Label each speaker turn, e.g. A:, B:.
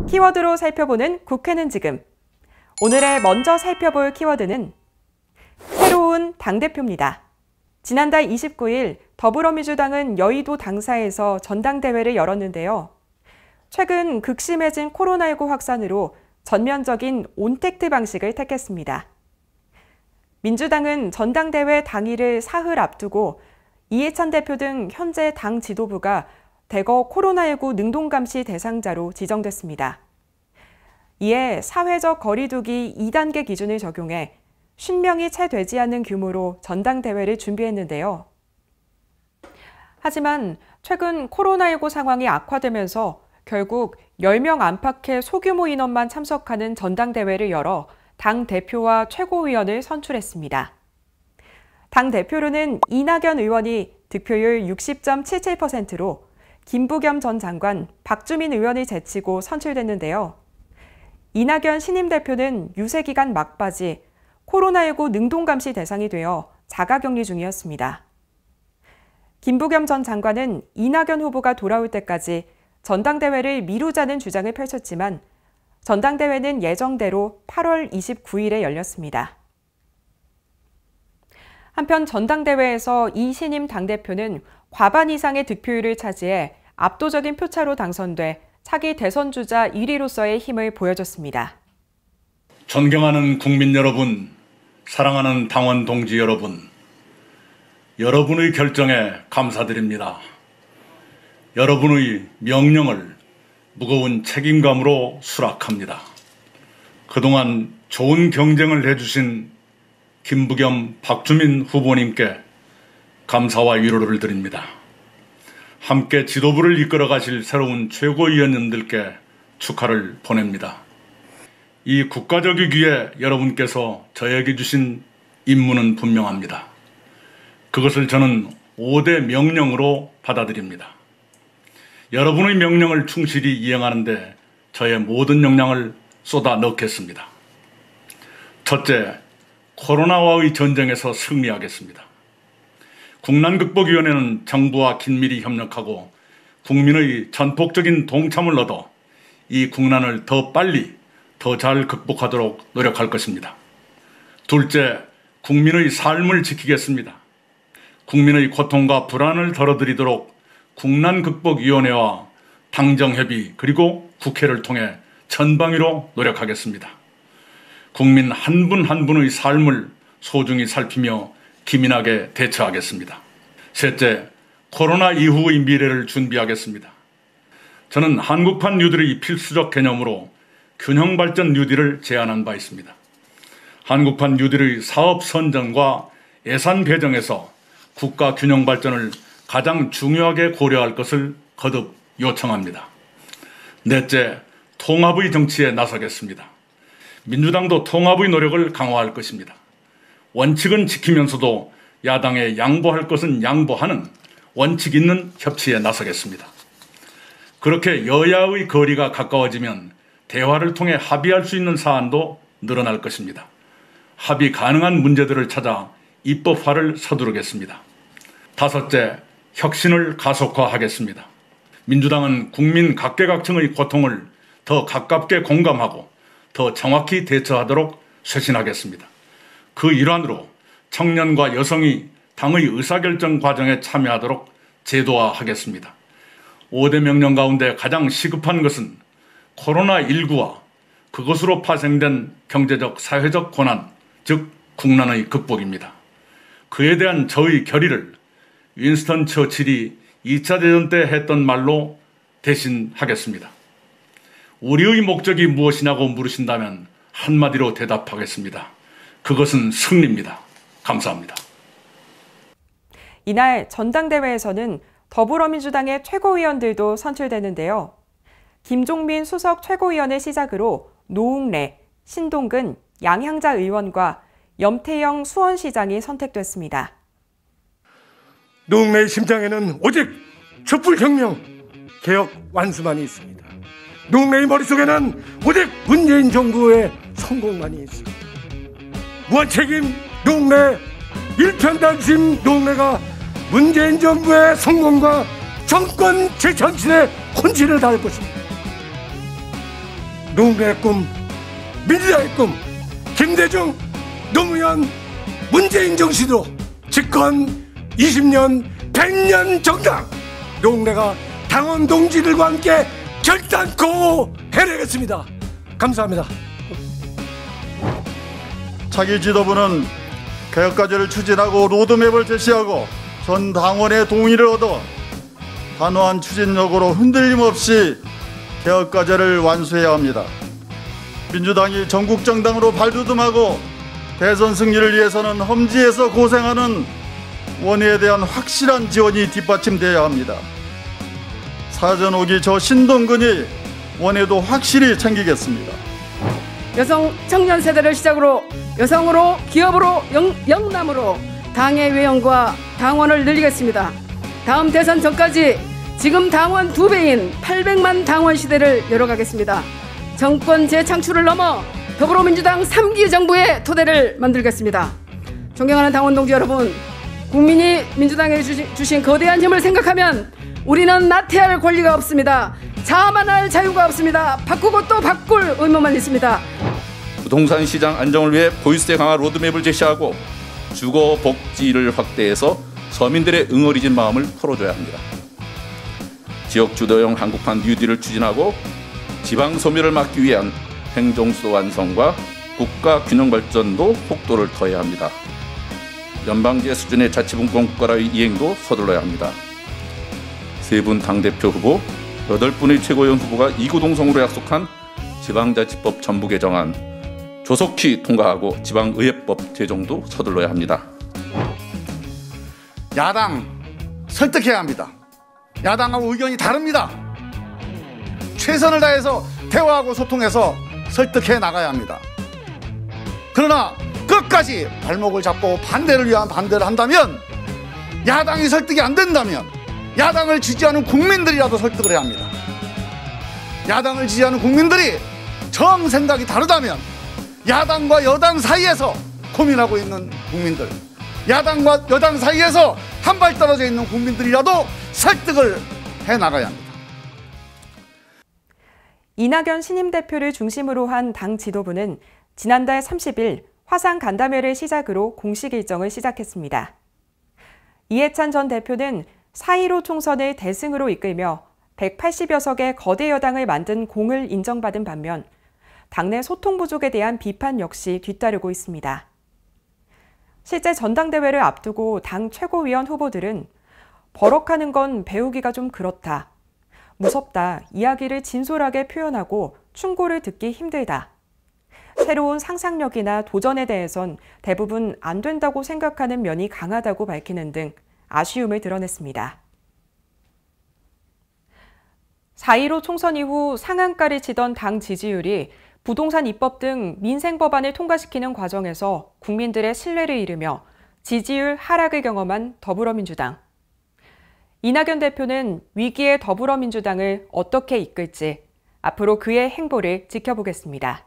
A: 키워드로 살펴보는 국회는 지금. 오늘의 먼저 살펴볼 키워드는 새로운 당대표입니다. 지난달 29일 더불어민주당은 여의도 당사에서 전당대회를 열었는데요. 최근 극심해진 코로나19 확산으로 전면적인 온택트 방식을 택했습니다. 민주당은 전당대회 당일을 사흘 앞두고 이해찬 대표 등 현재 당 지도부가 대거 코로나19 능동감시 대상자로 지정됐습니다. 이에 사회적 거리두기 2단계 기준을 적용해 50명이 채 되지 않는 규모로 전당대회를 준비했는데요. 하지만 최근 코로나19 상황이 악화되면서 결국 10명 안팎의 소규모 인원만 참석하는 전당대회를 열어 당 대표와 최고위원을 선출했습니다. 당 대표로는 이낙연 의원이 득표율 60.77%로 김부겸 전 장관, 박주민 의원을 제치고 선출됐는데요. 이낙연 신임 대표는 유세기간 막바지 코로나19 능동감시 대상이 되어 자가격리 중이었습니다. 김부겸 전 장관은 이낙연 후보가 돌아올 때까지 전당대회를 미루자는 주장을 펼쳤지만 전당대회는 예정대로 8월 29일에 열렸습니다. 한편 전당대회에서 이 신임 당대표는 과반 이상의 득표율을 차지해 압도적인 표차로 당선돼 차기 대선 주자 1위로서의 힘을 보여줬습니다.
B: 존경하는 국민 여러분, 사랑하는 당원 동지 여러분, 여러분의 결정에 감사드립니다. 여러분의 명령을 무거운 책임감으로 수락합니다. 그동안 좋은 경쟁을 해주신 김부겸, 박주민 후보님께 감사와 위로를 드립니다. 함께 지도부를 이끌어 가실 새로운 최고위원님들께 축하를 보냅니다. 이 국가적 위기에 여러분께서 저에게 주신 임무는 분명합니다. 그것을 저는 5대 명령으로 받아들입니다. 여러분의 명령을 충실히 이행하는데 저의 모든 역량을 쏟아 넣겠습니다. 첫째, 코로나와의 전쟁에서 승리하겠습니다. 국난극복위원회는 정부와 긴밀히 협력하고 국민의 전폭적인 동참을 얻어 이 국난을 더 빨리, 더 잘 극복하도록 노력할 것입니다. 둘째, 국민의 삶을 지키겠습니다. 국민의 고통과 불안을 덜어드리도록 국난극복위원회와 당정협의 그리고 국회를 통해 전방위로 노력하겠습니다. 국민 한 분 한 분의 삶을 소중히 살피며 기민하게 대처하겠습니다. 셋째, 코로나 이후의 미래를 준비하겠습니다. 저는 한국판 뉴딜의 필수적 개념으로 균형발전 뉴딜을 제안한 바 있습니다. 한국판 뉴딜의 사업 선정과 예산 배정에서 국가 균형 발전을 가장 중요하게 고려할 것을 거듭 요청합니다. 넷째, 통합의 정치에 나서겠습니다. 민주당도 통합의 노력을 강화할 것입니다. 원칙은 지키면서도 야당에 양보할 것은 양보하는 원칙 있는 협치에 나서겠습니다. 그렇게 여야의 거리가 가까워지면 대화를 통해 합의할 수 있는 사안도 늘어날 것입니다. 합의 가능한 문제들을 찾아 입법화를 서두르겠습니다. 다섯째, 혁신을 가속화하겠습니다. 민주당은 국민 각계각층의 고통을 더 가깝게 공감하고 더 정확히 대처하도록 쇄신하겠습니다. 그 일환으로 청년과 여성이 당의 의사결정 과정에 참여하도록 제도화하겠습니다. 5대 명령 가운데 가장 시급한 것은 코로나19와 그것으로 파생된 경제적, 사회적 고난, 즉 국난의 극복입니다. 그에 대한 저의 결의를 윈스턴 처칠이 2차 대전 때 했던 말로 대신하겠습니다. 우리의 목적이 무엇이냐고 물으신다면 한마디로 대답하겠습니다. 그것은 승리입니다. 감사합니다.
A: 이날 전당대회에서는 더불어민주당의 최고위원들도 선출되는데요. 김종민 수석 최고위원을 시작으로 노웅래, 신동근, 양향자 의원과 염태영 수원시장이 선택됐습니다.
C: 노웅래의 심장에는 오직 촛불혁명, 개혁 완수만이 있습니다. 노웅래의 머릿속에는 오직 문재인 정부의 성공만이 있습니다. 무한책임 노웅래, 일편단심 노웅래가 문재인 정부의 성공과 정권 재창출에 혼신을 다할 것입니다. 노무현의 꿈, 민주당의 꿈, 김대중, 노무현, 문재인 정신으로 집권 20년, 100년 정당 노웅래가 당원 동지들과 함께 결단코 해내겠습니다. 감사합니다.
D: 차기 지도부는 개혁과제를 추진하고 로드맵을 제시하고 전 당원의 동의를 얻어 단호한 추진력으로 흔들림 없이 개혁과제를 완수해야 합니다. 민주당이 전국정당으로 발돋움하고 대선 승리를 위해서는 험지에서 고생하는 원외에 대한 확실한 지원이 뒷받침되어야 합니다. 사전 오기 저 신동근이 원외도 확실히 챙기겠습니다.
E: 여성 청년 세대를 시작으로 여성으로, 기업으로, 영남으로 당의 외연과 당원을 늘리겠습니다. 다음 대선 전까지 지금 당원 2배인 800만 당원 시대를 열어가겠습니다. 정권 재창출을 넘어 더불어민주당 3기 정부의 토대를 만들겠습니다. 존경하는 당원 동지 여러분, 국민이 민주당에 주신 거대한 힘을 생각하면 우리는 나태할 권리가 없습니다. 자만할 자유가 없습니다. 바꾸고 또 바꿀 의무만 있습니다.
F: 부동산 시장 안정을 위해 보유세 강화 로드맵을 제시하고 주거 복지를 확대해서 서민들의 응어리진 마음을 풀어줘야 합니다. 지역 주도형 한국판 뉴딜을 추진하고 지방 소멸을 막기 위한 행정수도 완성과 국가 균형 발전도 속도를 더해야 합니다. 연방제 수준의 자치분권 국가의 이행도 서둘러야 합니다. 세 분 당대표 후보, 8분의 최고위원 후보가 이구동성으로 약속한 지방자치법 전부 개정안 조속히 통과하고 지방의회법 제정도 서둘러야 합니다.
D: 야당 설득해야 합니다. 야당하고 의견이 다릅니다. 최선을 다해서 대화하고 소통해서 설득해 나가야 합니다. 그러나 끝까지 발목을 잡고 반대를 위한 반대를 한다면, 야당이 설득이 안 된다면 야당을 지지하는 국민들이라도 설득을 해야 합니다. 야당을 지지하는 국민들이 정 생각이 다르다면 야당과 여당 사이에서 고민하고 있는 국민들, 야당과 여당 사이에서 한 발 떨어져 있는 국민들이라도 설득을 해나가야 합니다.
A: 이낙연 신임 대표를 중심으로 한 당 지도부는 지난달 30일 화상 간담회를 시작으로 공식 일정을 시작했습니다. 이해찬 전 대표는 4.15 총선을 대승으로 이끌며 180여 석의 거대 여당을 만든 공을 인정받은 반면 당내 소통 부족에 대한 비판 역시 뒤따르고 있습니다. 실제 전당대회를 앞두고 당 최고위원 후보들은 버럭하는 건 배우기가 좀 그렇다, 무섭다, 이야기를 진솔하게 표현하고 충고를 듣기 힘들다, 새로운 상상력이나 도전에 대해선 대부분 안 된다고 생각하는 면이 강하다고 밝히는 등 아쉬움을 드러냈습니다. 4.15 총선 이후 상한가를 치던 당 지지율이 부동산 입법 등 민생 법안을 통과시키는 과정에서 국민들의 신뢰를 잃으며 지지율 하락을 경험한 더불어민주당. 이낙연 대표는 위기의 더불어민주당을 어떻게 이끌지 앞으로 그의 행보를 지켜보겠습니다.